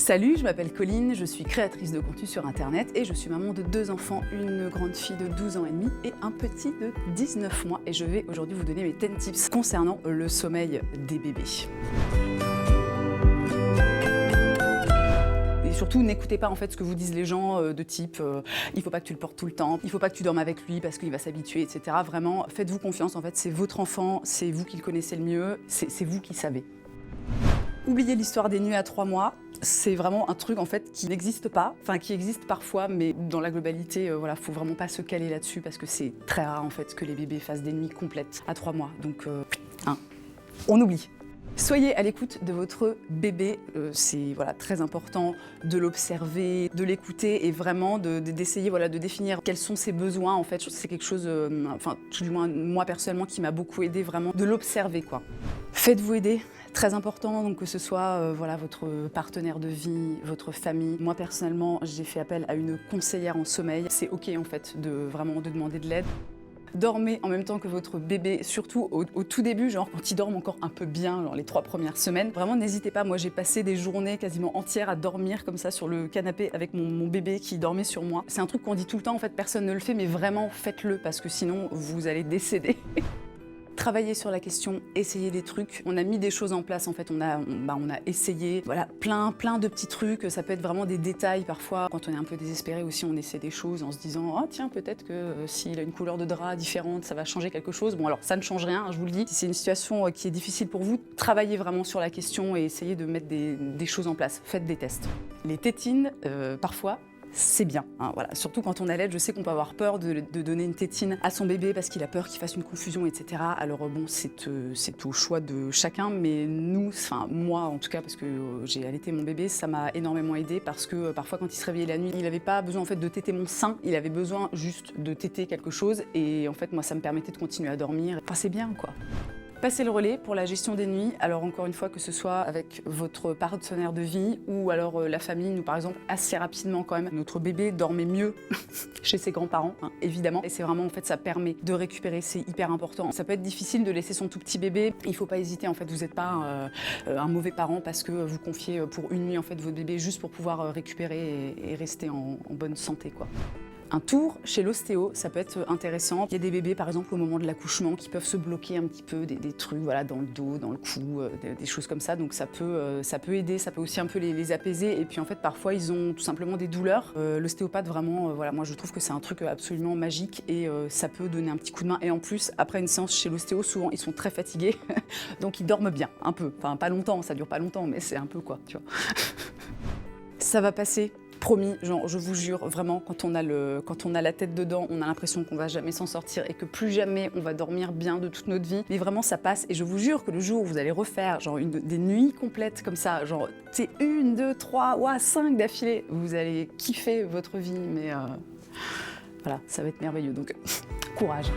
Salut, je m'appelle Colline, je suis créatrice de contenu sur internet et je suis maman de 2 enfants, une grande fille de 12 ans et demi et un petit de 19 mois. Et je vais aujourd'hui vous donner mes 10 tips concernant le sommeil des bébés. Et surtout, n'écoutez pas en fait ce que vous disent les gens de type il faut pas que tu le portes tout le temps, il faut pas que tu dormes avec lui parce qu'il va s'habituer, etc. Vraiment, faites-vous confiance, en fait, c'est votre enfant, c'est vous qui le connaissez le mieux, c'est vous qui savez. Oubliez l'histoire des nuits à 3 mois, c'est vraiment un truc en fait qui n'existe pas, enfin qui existe parfois, mais dans la globalité, voilà, faut vraiment pas se caler là-dessus parce que c'est très rare en fait que les bébés fassent des nuits complètes à 3 mois, donc on oublie. Soyez à l'écoute de votre bébé, c'est voilà, très important de l'observer, de l'écouter et vraiment d'essayer voilà, de définir quels sont ses besoins. En fait, c'est quelque chose, enfin tout du moins moi personnellement, qui m'a beaucoup aidé vraiment de l'observer quoi. Faites-vous aider. Très important, donc que ce soit voilà, votre partenaire de vie, votre famille. Moi personnellement, j'ai fait appel à une conseillère en sommeil. C'est ok en fait vraiment de demander de l'aide. Dormez en même temps que votre bébé, surtout au tout début, genre quand ils dorment encore un peu bien, genre les 3 premières semaines. Vraiment, n'hésitez pas. Moi, j'ai passé des journées quasiment entières à dormir comme ça sur le canapé avec mon bébé qui dormait sur moi. C'est un truc qu'on dit tout le temps, en fait, personne ne le fait, mais vraiment, faites-le parce que sinon, vous allez décéder. Travailler sur la question, essayer des trucs. On a mis des choses en place, en fait, on a essayé, voilà, plein de petits trucs. Ça peut être vraiment des détails parfois. Quand on est un peu désespéré aussi, on essaie des choses en se disant « Ah tiens, peut-être que s'il a une couleur de drap différente, ça va changer quelque chose. » Bon alors, ça ne change rien, je vous le dis. Si c'est une situation qui est difficile pour vous, travaillez vraiment sur la question et essayez de mettre des choses en place. Faites des tests. Les tétines, parfois, c'est bien, hein, voilà. Surtout quand on allait, je sais qu'on peut avoir peur de donner une tétine à son bébé parce qu'il a peur qu'il fasse une confusion, etc. Alors bon, c'est au choix de chacun, mais nous, enfin moi en tout cas, parce que j'ai allaité mon bébé, ça m'a énormément aidé parce que parfois quand il se réveillait la nuit, il n'avait pas besoin en fait de téter mon sein, il avait besoin juste de téter quelque chose et en fait moi ça me permettait de continuer à dormir. Enfin c'est bien quoi. Passer le relais pour la gestion des nuits, alors encore une fois que ce soit avec votre partenaire de vie ou alors la famille, nous par exemple assez rapidement quand même, notre bébé dormait mieux chez ses grands-parents, hein, évidemment, et c'est vraiment en fait ça permet de récupérer, c'est hyper important. Ça peut être difficile de laisser son tout petit bébé, il faut pas hésiter en fait, vous n'êtes pas un mauvais parent parce que vous confiez pour une nuit en fait votre bébé juste pour pouvoir récupérer et rester en bonne santé quoi. Un tour chez l'ostéo, ça peut être intéressant. Il y a des bébés, par exemple, au moment de l'accouchement, qui peuvent se bloquer un petit peu, des trucs voilà, dans le dos, dans le cou, des choses comme ça. Donc ça peut aider, ça peut aussi un peu les apaiser. Et puis en fait, parfois, ils ont tout simplement des douleurs. L'ostéopathe, vraiment, voilà, moi je trouve que c'est un truc absolument magique et ça peut donner un petit coup de main. Et en plus, après une séance chez l'ostéo, souvent, ils sont très fatigués. Donc ils dorment bien, un peu. Enfin, pas longtemps, ça dure pas longtemps, mais c'est un peu quoi, tu vois. Ça va passer. Promis, genre, je vous jure, vraiment, quand on a la tête dedans, on a l'impression qu'on va jamais s'en sortir et que plus jamais on va dormir bien de toute notre vie. Mais vraiment, ça passe. Et je vous jure que le jour où vous allez refaire genre des nuits complètes comme ça, genre, c'est 1, 2, 3, 5 d'affilée, vous allez kiffer votre vie. Mais voilà, ça va être merveilleux. Donc, courage.